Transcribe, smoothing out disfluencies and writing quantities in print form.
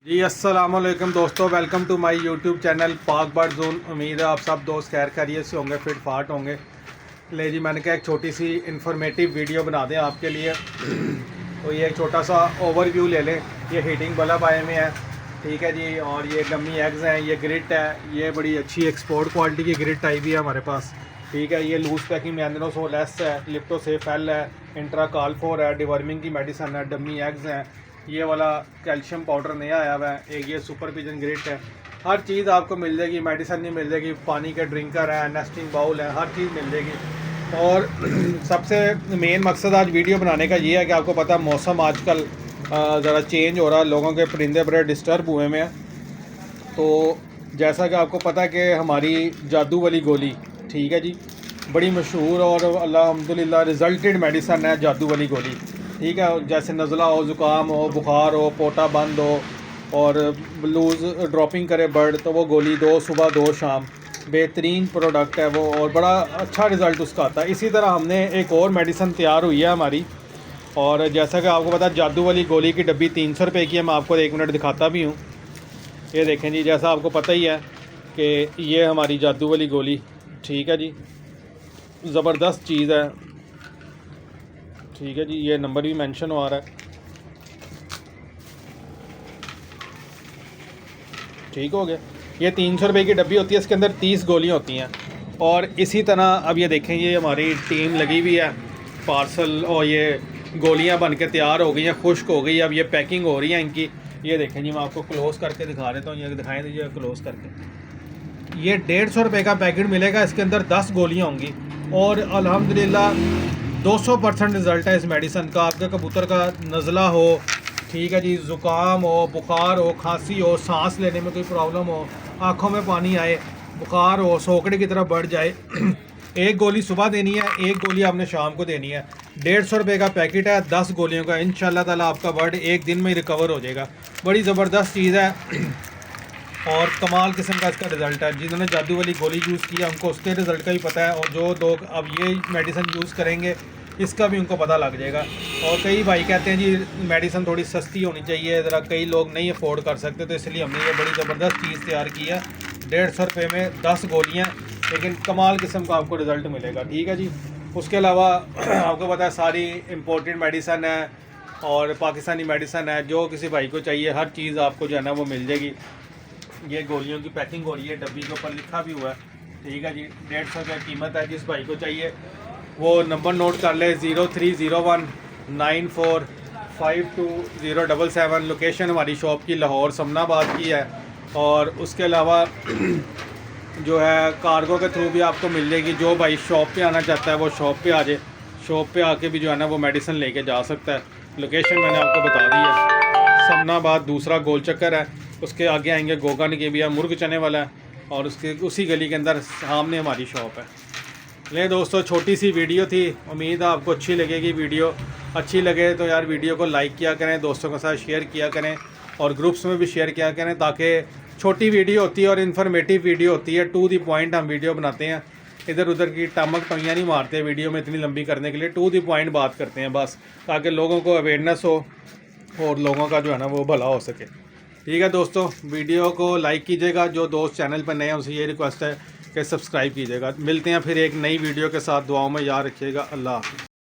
जी अस्सलाम वालेकुम दोस्तों, welcome to my YouTube channel Pak bird zone. उम्मीद है आप सब दोस्त खैर खैरियत से होंगे, फिट फाट होंगे। ले जी, मैंने कहा एक छोटी सी इन्फॉर्मेटिव वीडियो बना दें आपके लिए। तो ये एक छोटा सा ओवरव्यू ले लें। ये हीटिंग बल्ब आए में है, ठीक है जी। और ये डमी एग्स हैं, ये ग्रिट है, ये बड़ी अच्छी एक्सपोर्ट क्वालिटी की ग्रिट आई भी है हमारे पास, ठीक है। ये लूज पैकिंग में एंड्रोसोलेस है, लिप्टोसेफ एल है, इंट्रा काल4 है, डिवर्मिंग की मेडिसन है, डमी एग्स हैं। ये वाला कैल्शियम पाउडर नया आया हुआ है, एक ये सुपर पिजन ग्रिट है। हर चीज़ आपको मिल जाएगी, मेडिसन नहीं मिल जाएगी, पानी के ड्रिंकर है, नेस्टिंग बाउल है, हर चीज़ मिल जाएगी। और सबसे मेन मकसद आज वीडियो बनाने का ये है कि आपको पता है मौसम आजकल ज़रा चेंज हो रहा है, लोगों के परिंदे बड़े डिस्टर्ब हुए में हैं। तो जैसा कि आपको पता है कि हमारी जादू वाली गोली, ठीक है जी, बड़ी मशहूर और अल्हम्दुलिल्लाह रिजल्टेड मेडिसन है जादू वाली गोली, ठीक है। जैसे नज़ला हो, ज़ुकाम हो, बुखार हो, पोटा बंद हो और लूज़ ड्रॉपिंग करे बर्ड, तो वो गोली 2 सुबह 2 शाम, बेहतरीन प्रोडक्ट है वो और बड़ा अच्छा रिज़ल्ट उसका आता है। इसी तरह हमने एक और मेडिसन तैयार हुई है हमारी, और जैसा कि आपको पता है जादू वाली गोली की डब्बी 300 रुपये की है। मैं आपको 1 मिनट दिखाता भी हूँ। ये देखें जी, जैसा आपको पता ही है कि ये हमारी जादू वाली गोली, ठीक है जी, ज़बरदस्त चीज़ है, ठीक है जी। ये नंबर भी मेंशन हो रहा है, ठीक हो गया। ये 300 रुपये की डब्बी होती है, इसके अंदर 30 गोलियां होती हैं। और इसी तरह अब ये देखें, ये हमारी टीम लगी हुई है पार्सल, और ये गोलियां बन के तैयार हो गई हैं, खुश्क हो गई। अब ये पैकिंग हो रही है इनकी। ये देखें जी, मैं आपको क्लोज़ करके दिखा देता हूँ, ये दिखाएँ दीजिए क्लोज़ करके। ये 150 रुपये का पैकेट मिलेगा, इसके अंदर 10 गोलियाँ होंगी और अल्हम्दुलिल्लाह 200% रिज़ल्ट है इस मेडिसन का। आपके कबूतर का नज़ला हो, ठीक है जी, ज़ुकाम हो, बुखार हो, खांसी हो, सांस लेने में कोई प्रॉब्लम हो, आँखों में पानी आए, बुखार हो, सोकड़े की तरफ बढ़ जाए, एक गोली सुबह देनी है, एक गोली आपने शाम को देनी है। 150 रुपये का पैकेट है 10 गोलियों का। इंशाल्लाह ताला आपका बर्ड एक दिन में ही रिकवर हो जाएगा। बड़ी ज़बरदस्त चीज़ है और कमाल किस्म का इसका रिज़ल्ट है। जिन्होंने जादू वाली गोली यूज़ किया उनको उसके रिज़ल्ट का भी पता है, और जो लोग अब ये मेडिसिन यूज़ करेंगे इसका भी उनको पता लग जाएगा। और कई भाई कहते हैं जी मेडिसिन थोड़ी सस्ती होनी चाहिए, ज़रा कई लोग नहीं अफोर्ड कर सकते, तो इसलिए हमने ये बड़ी ज़बरदस्त चीज़ तैयार की है। 150 रुपये में 10 गोलियाँ, लेकिन कमाल किस्म का आपको रिज़ल्ट मिलेगा, ठीक है जी। उसके अलावा आपको पता है सारी इम्पोर्टेड मेडिसन है और पाकिस्तानी मेडिसन है, जो किसी भाई को चाहिए हर चीज़ आपको जो है ना वो मिल जाएगी। ये गोलियों की पैकिंग हो रही है, डब्बी के ऊपर लिखा भी हुआ है, ठीक है जी। 150 रुपये कीमत है। जिस भाई को चाहिए वो नंबर नोट कर ले, 030194520777। लोकेशन हमारी शॉप की लाहौर समनाबाद की है। और उसके अलावा जो है कार्गो के थ्रू भी आपको मिल जाएगी। जो भाई शॉप पे आना चाहता है वो शॉप पे आ जाए, शॉप पे आके भी जो है ना वो मेडिसिन लेके जा सकता है। लोकेशन मैंने आपको बता दी है, समनाबाद दूसरा गोल चक्कर है, उसके आगे आएंगे गोगन के भी है, मुर्ग चने वाला है, और उसके उसी गली के अंदर सामने हमारी शॉप है। ले दोस्तों, छोटी सी वीडियो थी, उम्मीद है आपको अच्छी लगेगी। वीडियो अच्छी लगे तो यार वीडियो को लाइक किया करें, दोस्तों के साथ शेयर किया करें और ग्रुप्स में भी शेयर किया करें, ताकि छोटी वीडियो होती है और इन्फॉर्मेटिव वीडियो होती है, टू द पॉइंट हम वीडियो बनाते हैं। इधर उधर की टमक टंगियाँ नहीं मारते वीडियो में इतनी लंबी करने के लिए, टू द पॉइंट बात करते हैं बस, ताकि लोगों को अवेयरनेस हो और लोगों का जो है ना वो भला हो सके, ठीक है दोस्तों। वीडियो को लाइक कीजिएगा, जो दोस्त चैनल पर नए हैं उनसे ये रिक्वेस्ट है कि सब्सक्राइब कीजिएगा। मिलते हैं फिर एक नई वीडियो के साथ, दुआओं में याद रखिएगा। अल्लाह हाफ़िज़।